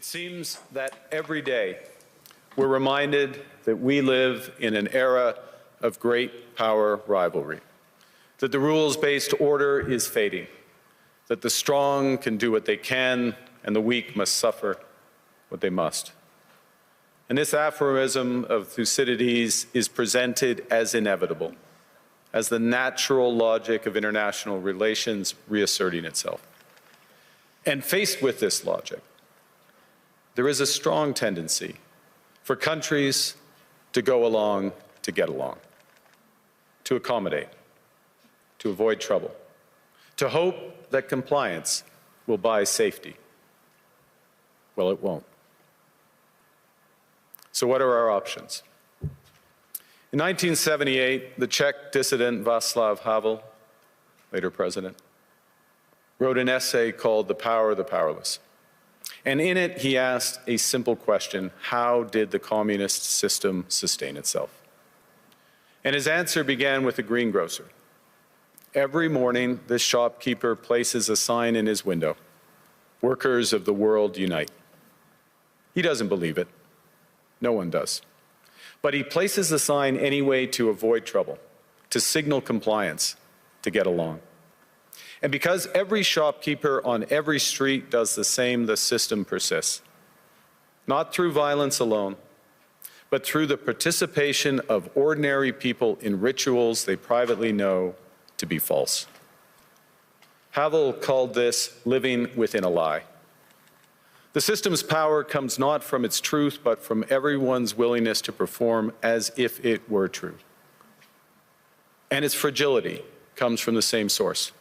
seems that every day we're reminded that we live in an era of great power rivalry, that the rules-based order is fading, that the strong can do what they can and the weak must suffer what they must. And this aphorism of Thucydides is presented as inevitable, as the natural logic of international relations reasserting itself. And faced with this logic, there is a strong tendency for countries to go along to get along, to accommodate, to avoid trouble, to hope that compliance will buy safety. Well, it won't. So what are our options? In 1978, the Czech dissident Václav Havel, later president, wrote an essay called The Power of the Powerless. And in it, he asked a simple question: how did the communist system sustain itself? And his answer began with a greengrocer. Every morning, this shopkeeper places a sign in his window: "Workers of the world unite." He doesn't believe it. No one does. But he places the sign anyway to avoid trouble, to signal compliance, to get along. And because every shopkeeper on every street does the same, the system persists. Not through violence alone, but through the participation of ordinary people in rituals they privately know to be false. Havel called this living within a lie. The system's power comes not from its truth, but from everyone's willingness to perform as if it were true. And its fragility comes from the same source.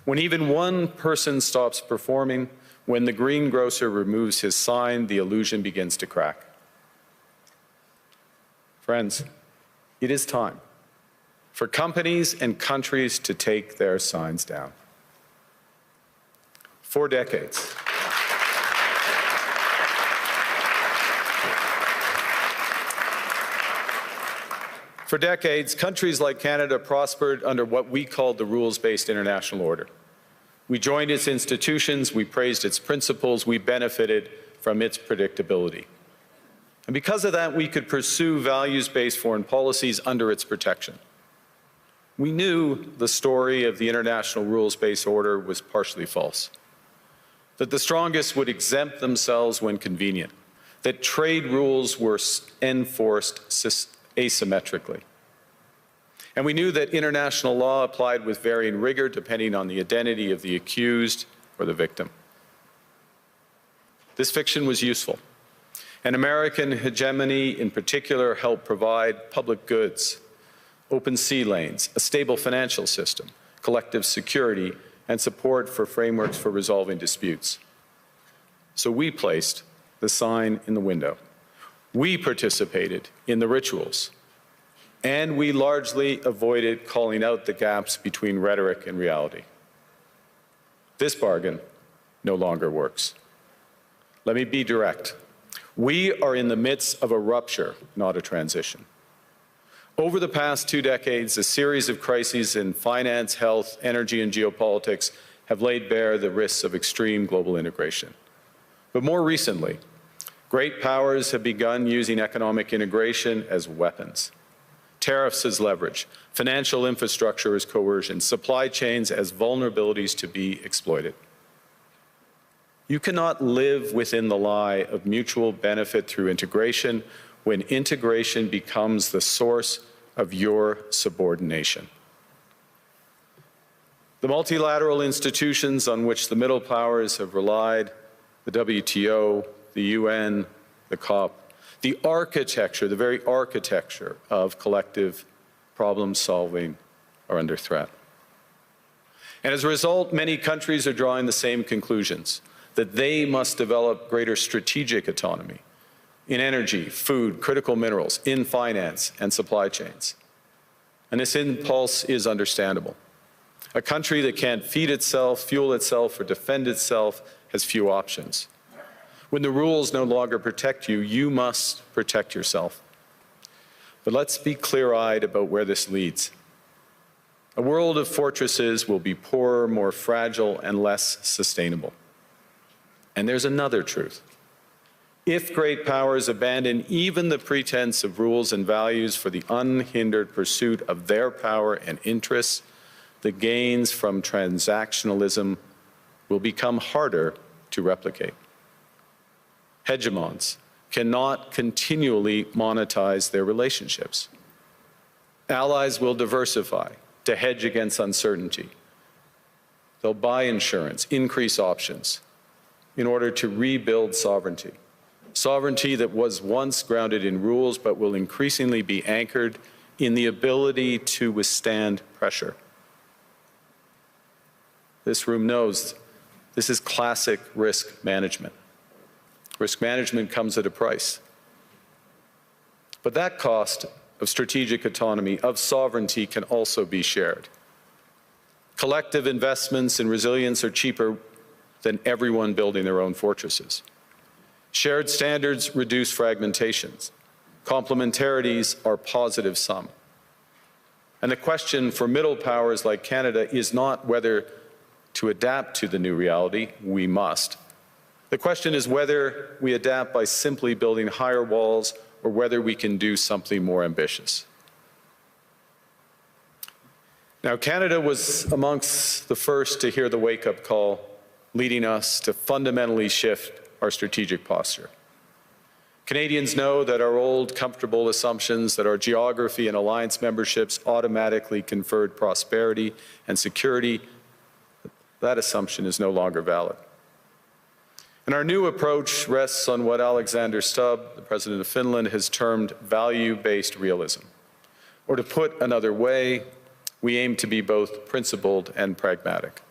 When even one person stops performing, when the greengrocer removes his sign, the illusion begins to crack. Friends, it is time for companies and countries to take their signs down. For decades, countries like Canada prospered under what we called the rules-based international order. We joined its institutions, we praised its principles, we benefited from its predictability. And because of that, we could pursue values-based foreign policies under its protection. We knew the story of the international rules-based order was partially false, that the strongest would exempt themselves when convenient, that trade rules were enforced asymmetrically. And we knew that international law applied with varying rigor depending on the identity of the accused or the victim. This fiction was useful, and American hegemony in particular helped provide public goods, open sea lanes, a stable financial system, collective security, and support for frameworks for resolving disputes. So we placed the sign in the window. We participated in the rituals, and we largely avoided calling out the gaps between rhetoric and reality. This bargain no longer works. Let me be direct. We are in the midst of a rupture, not a transition. Over the past 2 decades, a series of crises in finance, health, energy, and geopolitics have laid bare the risks of extreme global integration. But more recently, great powers have begun using economic integration as weapons. Tariffs as leverage, financial infrastructure as coercion, supply chains as vulnerabilities to be exploited. You cannot live within the lie of mutual benefit through integration when integration becomes the source of your subordination. The multilateral institutions on which the middle powers have relied, the WTO, the UN, the COP, the architecture, the very architecture of collective problem solving are under threat. And as a result, many countries are drawing the same conclusions, that they must develop greater strategic autonomy in energy, food, critical minerals, in finance and supply chains. And this impulse is understandable. A country that can't feed itself, fuel itself, or defend itself has few options. When the rules no longer protect you, you must protect yourself. But let's be clear-eyed about where this leads. A world of fortresses will be poorer, more fragile, and less sustainable. And there's another truth. If great powers abandon even the pretense of rules and values for the unhindered pursuit of their power and interests, the gains from transactionalism will become harder to replicate. Hegemons cannot continually monetize their relationships. Allies will diversify to hedge against uncertainty. They'll buy insurance, increase options in order to rebuild sovereignty. Sovereignty that was once grounded in rules but will increasingly be anchored in the ability to withstand pressure. This room knows this is classic risk management. Risk management comes at a price. But that cost of strategic autonomy, of sovereignty, can also be shared. Collective investments in resilience are cheaper than everyone building their own fortresses. Shared standards reduce fragmentations. Complementarities are positive sum. And the question for middle powers like Canada is not whether to adapt to the new reality. We must. The question is whether we adapt by simply building higher walls or whether we can do something more ambitious. Now, Canada was amongst the first to hear the wake-up call, leading us to fundamentally shift our strategic posture. Canadians know that our old, comfortable assumptions that our geography and alliance memberships automatically conferred prosperity and security, that assumption is no longer valid. And our new approach rests on what Alexander Stubb, the President of Finland, has termed value-based realism. Or to put another way, we aim to be both principled and pragmatic.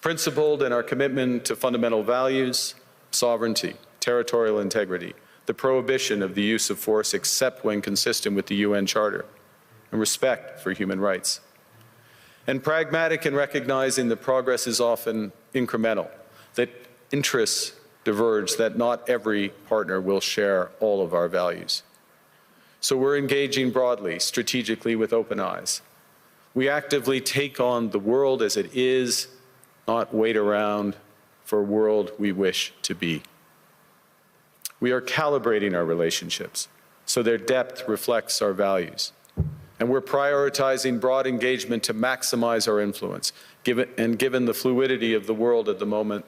Principled in our commitment to fundamental values, sovereignty, territorial integrity, the prohibition of the use of force except when consistent with the UN Charter, and respect for human rights. And pragmatic in recognizing that progress is often incremental, that interests diverge, that not every partner will share all of our values. So we're engaging broadly, strategically, with open eyes. We actively take on the world as it is, not wait around for a world we wish to be. We are calibrating our relationships so their depth reflects our values. And we're prioritizing broad engagement to maximize our influence, given the fluidity of the world at the moment,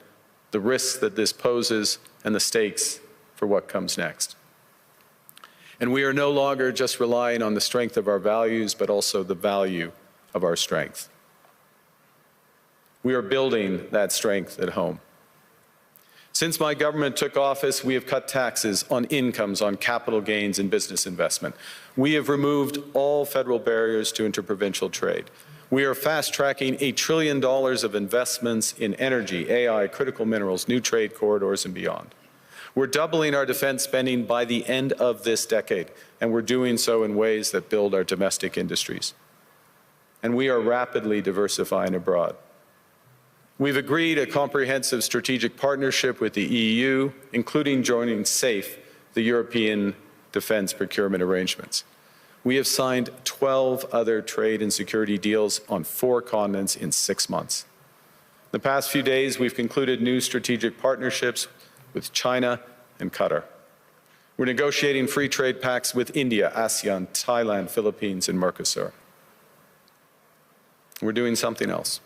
the risks that this poses, and the stakes for what comes next. And we are no longer just relying on the strength of our values, but also the value of our strength. We are building that strength at home. Since my government took office, we have cut taxes on incomes, on capital gains and business investment. We have removed all federal barriers to interprovincial trade. We are fast-tracking $1 trillion of investments in energy, AI, critical minerals, new trade corridors, and beyond. We're doubling our defense spending by the end of this decade, and we're doing so in ways that build our domestic industries. And we are rapidly diversifying abroad. We've agreed a comprehensive strategic partnership with the EU, including joining SAFE, the European Defence Procurement Arrangements. We have signed 12 other trade and security deals on 4 continents in 6 months. The past few days, we've concluded new strategic partnerships with China and Qatar. We're negotiating free trade pacts with India, ASEAN, Thailand, Philippines, and Mercosur. We're doing something else.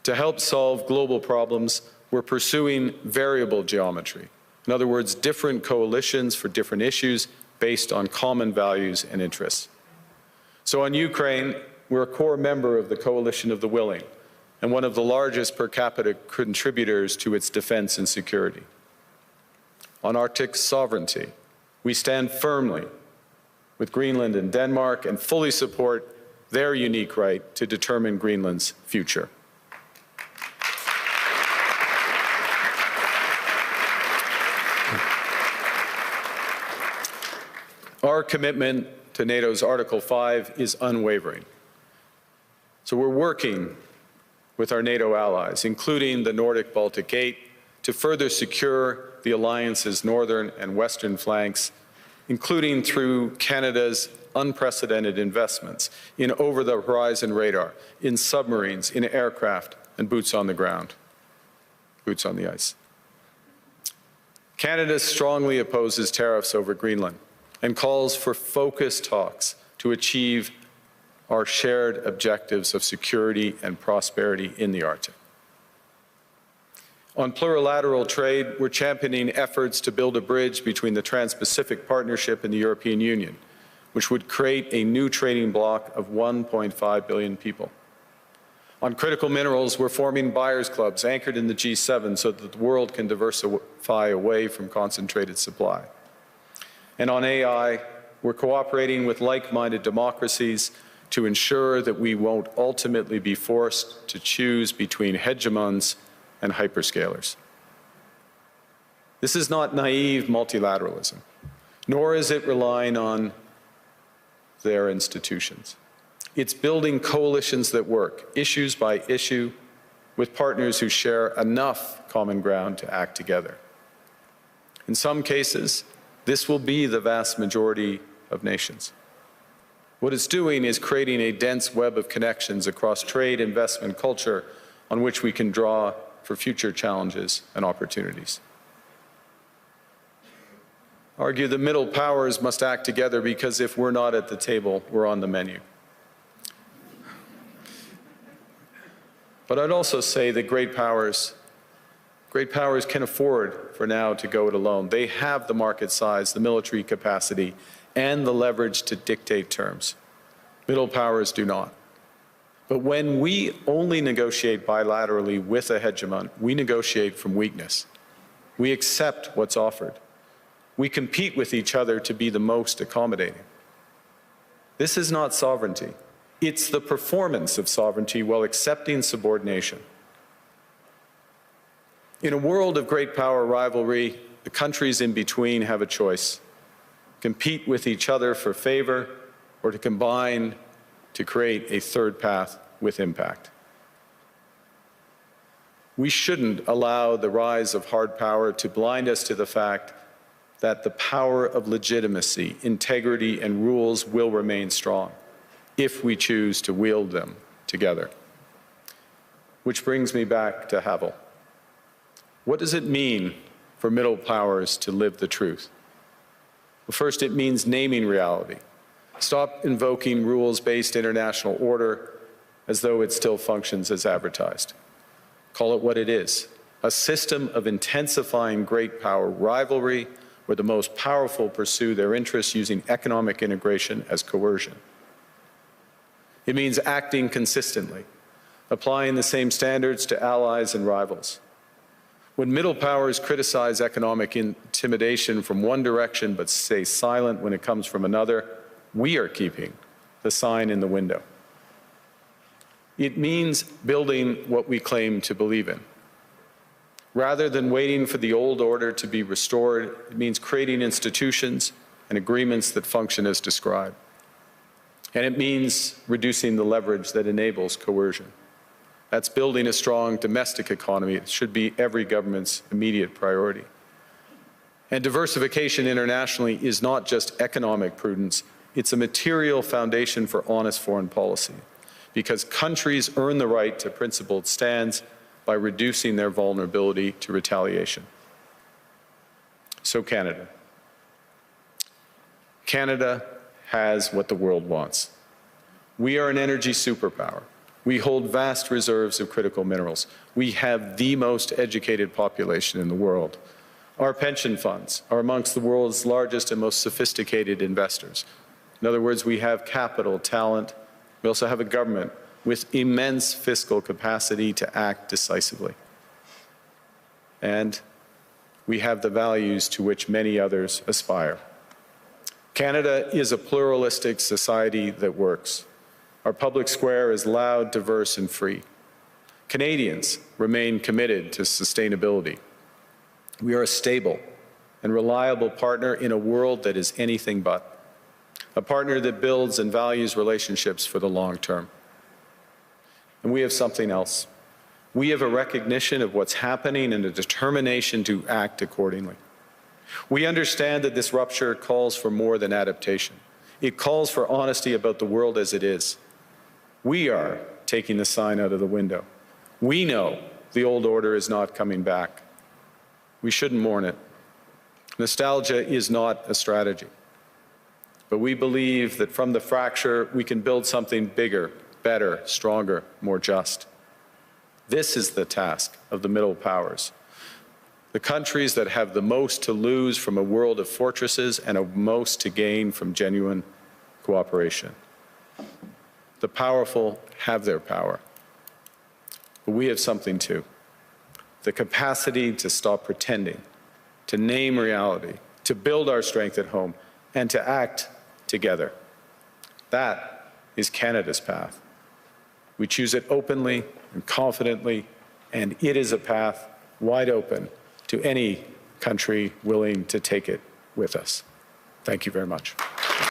To help solve global problems, we're pursuing variable geometry. In other words, different coalitions for different issues based on common values and interests. So on Ukraine, we're a core member of the Coalition of the Willing and one of the largest per capita contributors to its defense and security. On Arctic sovereignty, we stand firmly with Greenland and Denmark and fully support their unique right to determine Greenland's future. Our commitment to NATO's Article 5 is unwavering. So we're working with our NATO allies, including the Nordic-Baltic Gate, to further secure the alliance's northern and western flanks, including through Canada's unprecedented investments in over-the-horizon radar, in submarines, in aircraft, and boots on the ground, boots on the ice. Canada strongly opposes tariffs over Greenland and calls for focused talks to achieve our shared objectives of security and prosperity in the Arctic. On plurilateral trade, we're championing efforts to build a bridge between the Trans-Pacific Partnership and the European Union, which would create a new trading bloc of 1.5 billion people. On critical minerals, we're forming buyers' clubs anchored in the G7 so that the world can diversify away from concentrated supply. And on AI, we're cooperating with like-minded democracies to ensure that we won't ultimately be forced to choose between hegemons and hyperscalers. This is not naive multilateralism, nor is it relying on their institutions. It's building coalitions that work, issues by issue, with partners who share enough common ground to act together. In some cases, this will be the vast majority of nations. What it's doing is creating a dense web of connections across trade, investment, culture, on which we can draw for future challenges and opportunities. Argue the middle powers must act together because if we're not at the table, we're on the menu. But I'd also say that great powers can afford for now to go it alone. They have the market size, the military capacity, and the leverage to dictate terms. Middle powers do not. But when we only negotiate bilaterally with a hegemon, we negotiate from weakness. We accept what's offered. We compete with each other to be the most accommodating. This is not sovereignty. It's the performance of sovereignty while accepting subordination. In a world of great power rivalry, the countries in between have a choice: compete with each other for favor or to combine to create a third path with impact. We shouldn't allow the rise of hard power to blind us to the fact that the power of legitimacy, integrity, and rules will remain strong if we choose to wield them together. Which brings me back to Havel. What does it mean for middle powers to live the truth? Well, first, it means naming reality. Stop invoking rules-based international order as though it still functions as advertised. Call it what it is: a system of intensifying great power rivalry where the most powerful pursue their interests using economic integration as coercion. It means acting consistently, applying the same standards to allies and rivals. When middle powers criticize economic intimidation from one direction but stay silent when it comes from another, we are keeping the sign in the window. It means building what we claim to believe in. Rather than waiting for the old order to be restored, it means creating institutions and agreements that function as described. And it means reducing the leverage that enables coercion. That's building a strong domestic economy. It should be every government's immediate priority. And diversification internationally is not just economic prudence, it's a material foundation for honest foreign policy, because countries earn the right to principled stands by reducing their vulnerability to retaliation. So Canada. Canada has what the world wants. We are an energy superpower. We hold vast reserves of critical minerals. We have the most educated population in the world. Our pension funds are amongst the world's largest and most sophisticated investors. In other words, we have capital, talent. We also have a government with immense fiscal capacity to act decisively. And we have the values to which many others aspire. Canada is a pluralistic society that works. Our public square is loud, diverse, and free. Canadians remain committed to sustainability. We are a stable and reliable partner in a world that is anything but. A partner that builds and values relationships for the long term. And we have something else. We have a recognition of what's happening and a determination to act accordingly. We understand that this rupture calls for more than adaptation. It calls for honesty about the world as it is. We are taking the sign out of the window. We know the old order is not coming back. We shouldn't mourn it. Nostalgia is not a strategy, but we believe that from the fracture, we can build something bigger, better, stronger, more just. This is the task of the middle powers. The countries that have the most to lose from a world of fortresses and the most to gain from genuine cooperation. The powerful have their power, but we have something too. The capacity to stop pretending, to name reality, to build our strength at home, and to act together. That is Canada's path. We choose it openly and confidently, and it is a path wide open to any country willing to take it with us. Thank you very much.